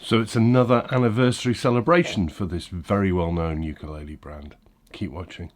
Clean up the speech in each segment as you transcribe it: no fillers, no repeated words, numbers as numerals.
So it's another anniversary celebration for this very well-known ukulele brand. Keep watching.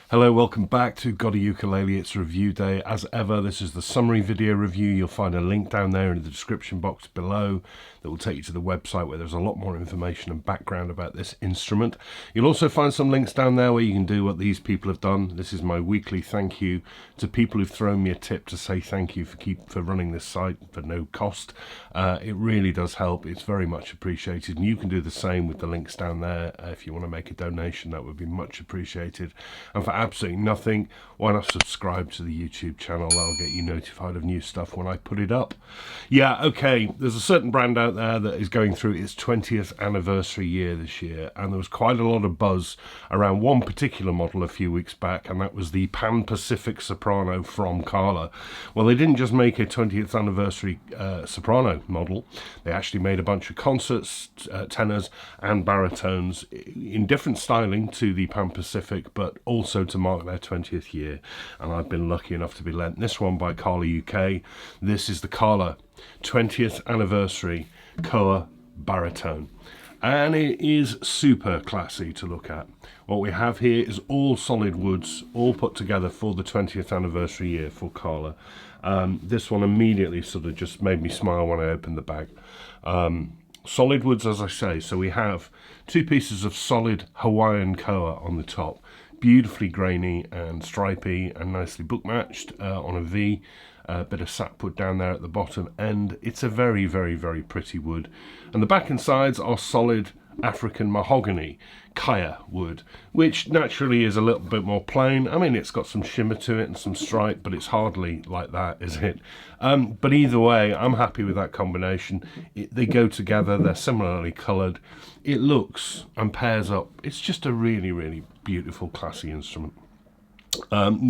Hello, welcome back to GotAUkulele. It's review day. As ever, this is the summary video review. You'll find a link down there in the description box below that will take you to the website where there's a lot more information and background about this instrument. You'll also find some links down there where you can do what these people have done. This is my weekly thank you to people who've thrown me a tip to say thank you for running this site for no cost. It really does help. It's very much appreciated, and you can do the same with the links down there. If you want to make a donation, that would be much appreciated. And for absolutely nothing, why not subscribe to the YouTube channel? That'll get you notified of new stuff when I put it up. Yeah, okay, there's a certain brand out there that is going through its 20th anniversary year this year, and there was quite a lot of buzz around one particular model a few weeks back, and that was the Pan-Pacific Soprano from Kala. Well, they didn't just make a 20th anniversary soprano model, they actually made a bunch of concerts, tenors and baritones in different styling to the Pan-Pacific, but also to mark their 20th year. And I've been lucky enough to be lent this one by Kala UK. This is the Kala 20th anniversary Koa Baritone, and it is super classy to look at. What we have here is all solid woods, all put together for the 20th anniversary year for Kala. This one immediately sort of just made me smile when I opened the bag. Solid woods, as I say, so we have two pieces of solid Hawaiian koa on the top, beautifully grainy and stripy and nicely book matched on a V. A bit of sapwood down there at the bottom, and it's a very, very, very pretty wood. And the back and sides are solid African mahogany kaya wood, which naturally is a little bit more plain. I mean, it's got some shimmer to it and some stripe, but it's hardly like that, is it? But either way, I'm happy with that combination. They go together, they're similarly coloured. It looks and pairs up. It's just a really, really beautiful, classy instrument.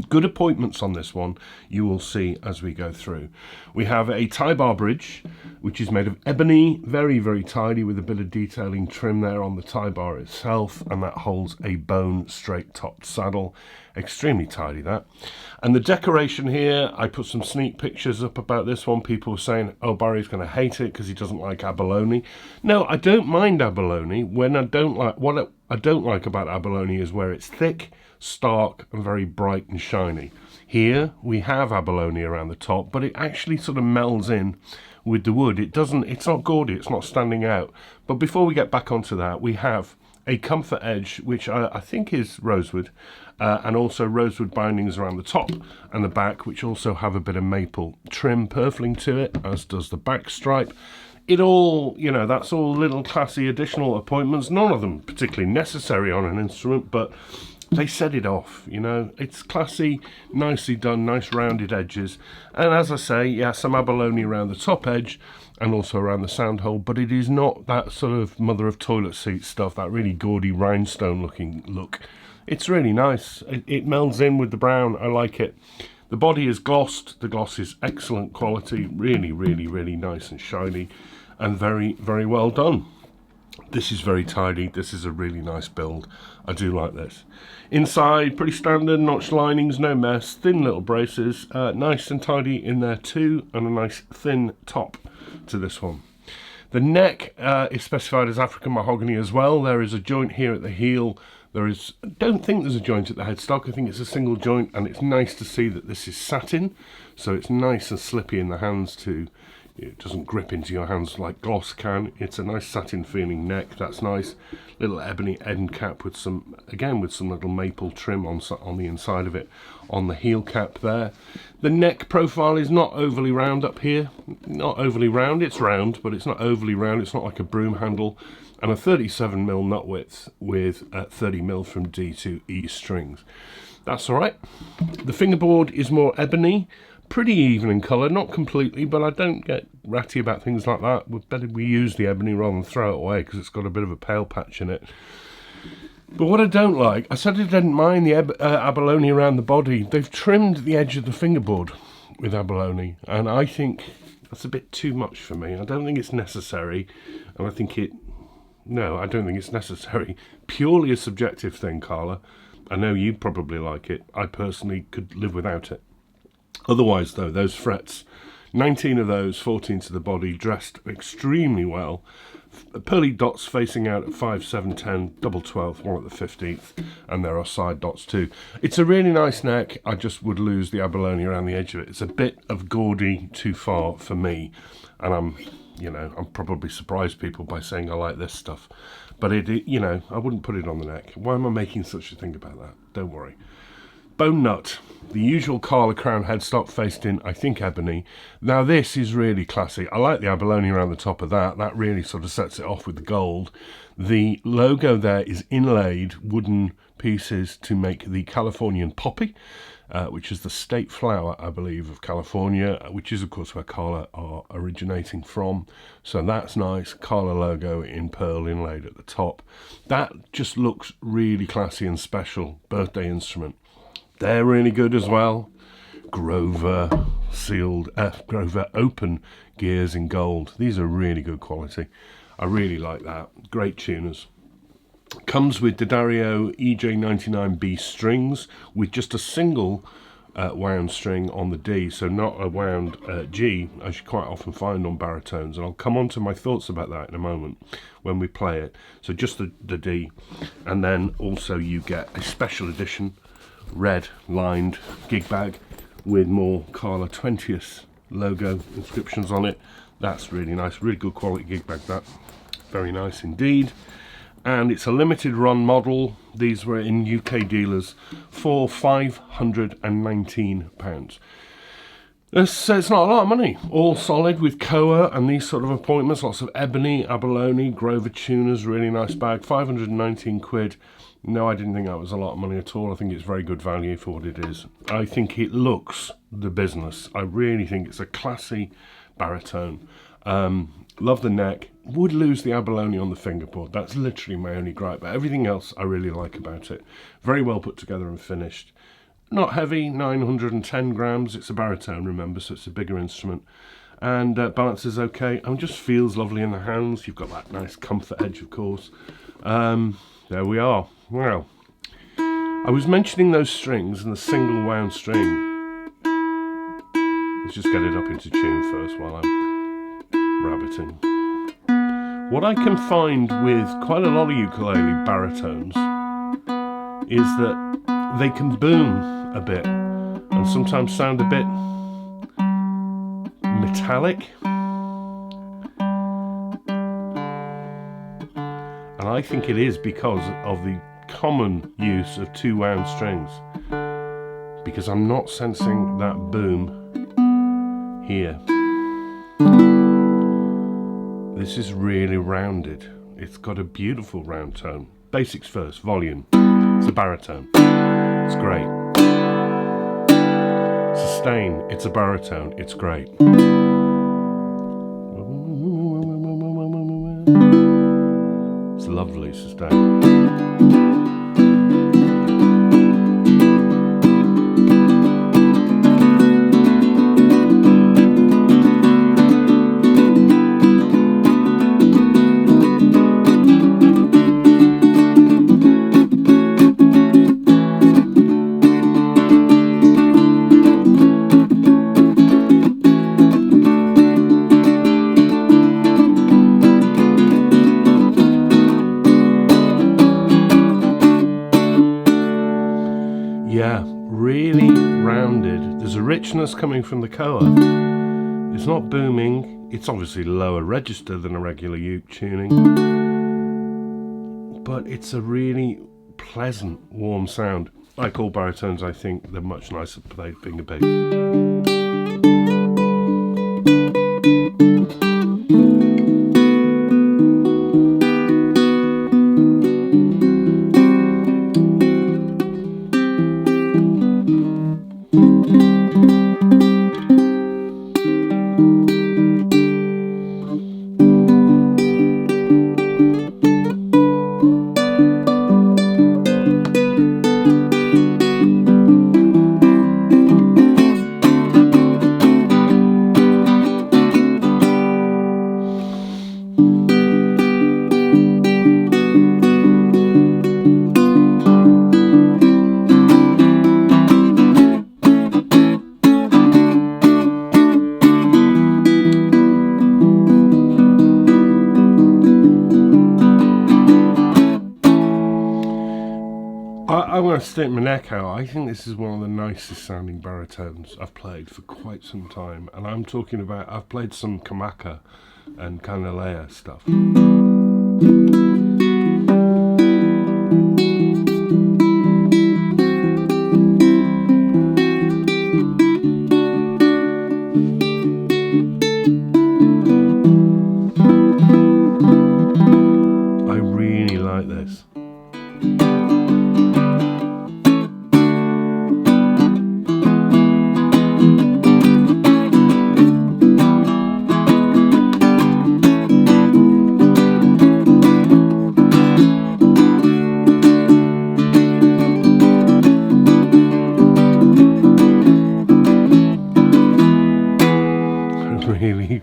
Good appointments on this one, you will see as we go through. We have a tie bar bridge, which is made of ebony, very, very tidy, with a bit of detailing trim there on the tie bar itself, and that holds a bone straight topped saddle. Extremely tidy, that. And the decoration here, I put some sneak pictures up about this one. People were saying, oh, Barry's going to hate it because he doesn't like abalone. No, I don't mind abalone. What I don't like about abalone is where it's thick, stark and very bright and shiny. Here we have abalone around the top, but it actually sort of melds in with the wood. It's not gaudy, it's not standing out. But before we get back onto that, we have a comfort edge, which I think is rosewood, and also rosewood bindings around the top and the back, which also have a bit of maple trim purfling to it, as does the back stripe. It all, that's all little classy additional appointments, none of them particularly necessary on an instrument, but they set it off, It's classy, nicely done, nice rounded edges. And as I say, yeah, some abalone around the top edge and also around the sound hole, but it is not that sort of mother of toilet seat stuff, that really gaudy rhinestone looking look. It's really nice. It melds in with the brown. I like it. The body is glossed. The gloss is excellent quality. Really, really, really nice and shiny and very, very well done. This is very tidy. This is a really nice build. I do like this. Inside, pretty standard, notch linings, no mess, thin little braces, nice and tidy in there too, and a nice thin top to this one. The neck is specified as African mahogany as well. There is a joint here at the heel. I don't think there's a joint at the headstock. I think it's a single joint, and it's nice to see that this is satin, so it's nice and slippy in the hands too. It doesn't grip into your hands like gloss can. It's a nice satin feeling neck. That's nice. Little ebony end cap with some little maple trim on the inside of it on the heel cap there. The neck profile is not overly round up here. Not overly round. It's round, but it's not overly round. It's not like a broom handle. And a 37mm nut width with 30mm from D to E strings. That's all right. The fingerboard is more ebony. Pretty even in colour, not completely, but I don't get ratty about things like that. Better we use the ebony rather than throw it away because it's got a bit of a pale patch in it. But what I don't like, I said I didn't mind the abalone around the body. They've trimmed the edge of the fingerboard with abalone, and I think that's a bit too much for me. I don't think it's necessary, and I think it No, I don't think it's necessary. Purely a subjective thing, Carla. I know you probably like it. I personally could live without it. Otherwise, though, those frets, 19 of those, 14 to the body, dressed extremely well. Pearly dots facing out at 5, 7, 10, double 12th, one at the 15th, and there are side dots too. It's a really nice neck. I just would lose the abalone around the edge of it. It's a bit of gaudy too far for me, and I'm probably surprised people by saying I like this stuff, but I wouldn't put it on the neck. Why am I making such a thing about that? Don't worry. Bone nut, the usual Carla crown headstock faced in, I think, ebony. Now this is really classy. I like the abalone around the top of that. That really sort of sets it off with the gold. The logo there is inlaid wooden pieces to make the Californian poppy, which is the state flower, I believe, of California, which is, of course, where Carla are originating from. So that's nice. Carla logo in pearl inlaid at the top. That just looks really classy and special. Birthday instrument. They're really good as well. Grover open gears in gold. These are really good quality. I really like that. Great tuners. Comes with D'Addario EJ99B strings with just a single wound string on the D, so not a wound G, as you quite often find on baritones. And I'll come on to my thoughts about that in a moment when we play it. So just the D. And then also you get a special edition red lined gig bag with more Carla 20th logo inscriptions on it. That's really nice, really good quality gig bag, that. Very nice indeed. And it's a limited run model. These were in UK dealers for £519. So it's not a lot of money. All solid with Koa and these sort of appointments. Lots of ebony, abalone, Grover tuners, really nice bag. 519 quid. No, I didn't think that was a lot of money at all. I think it's very good value for what it is. I think it looks the business. I really think it's a classy baritone. Love the neck. Would lose the abalone on the fingerboard. That's literally my only gripe. But everything else I really like about it. Very well put together and finished. Not heavy, 910 grams. It's a baritone, remember, so it's a bigger instrument. And balance is okay. And just feels lovely in the hands. You've got that nice comfort edge, of course. There we are. Wow. I was mentioning those strings and the single wound string. Let's just get it up into tune first while I'm rabbiting. What I can find with quite a lot of ukulele baritones is that they can boom a bit and sometimes sound a bit metallic. And I think it is because of the common use of two wound strings, because I'm not sensing that boom here. This is really rounded. It's got a beautiful round tone. Basics first, volume. It's a baritone. It's great. Sustain. It's a baritone. It's great. It's lovely sustain. Yeah, really rounded. There's a richness coming from the Koa. It's not booming. It's obviously lower register than a regular uke tuning, but it's a really pleasant, warm sound. Like all baritones, I think they're much nicer played finger bass. I'm going to stick my neck out. I think this is one of the nicest sounding baritones I've played for quite some time. And I'm talking about, I've played some Kamaka and Kanalea stuff. I really like this.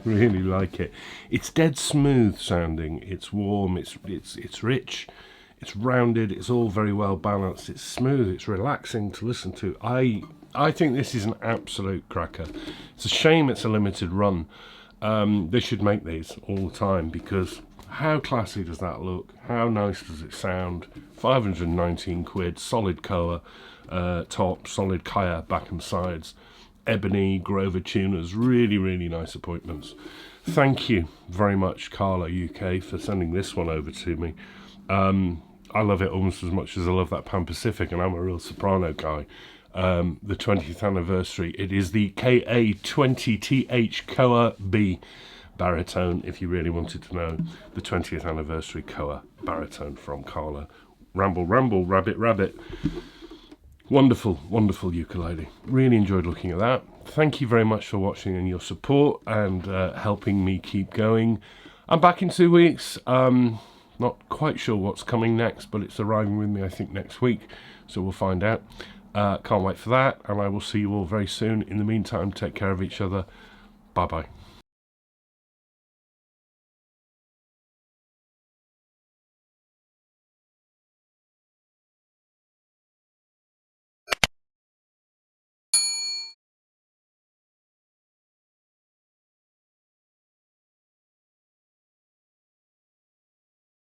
Really like it. It's dead smooth sounding. It's warm. It's rich. It's rounded. It's all very well balanced. It's smooth. It's relaxing to listen to. I think this is an absolute cracker. It's a shame it's a limited run. They should make these all the time, because how classy does that look? How nice does it sound? 519 quid. Solid Koa top. Solid Kaya back and sides. Ebony Grover tuners, really nice appointments. Thank you very much, Carla UK, for sending this one over to me. I love it almost as much as I love that Pan Pacific, and I'm a real soprano guy. The 20th anniversary, it is the KA20TH Koa B baritone, if you really wanted to know. The 20th anniversary Koa baritone from Carla. Ramble, rabbit. Wonderful ukulele. Really enjoyed looking at that. Thank you very much for watching and your support and helping me keep going. I'm back in 2 weeks. Not quite sure what's coming next, but it's arriving with me, I think, next week. So we'll find out. Can't wait for that. And I will see you all very soon. In the meantime, take care of each other. Bye-bye.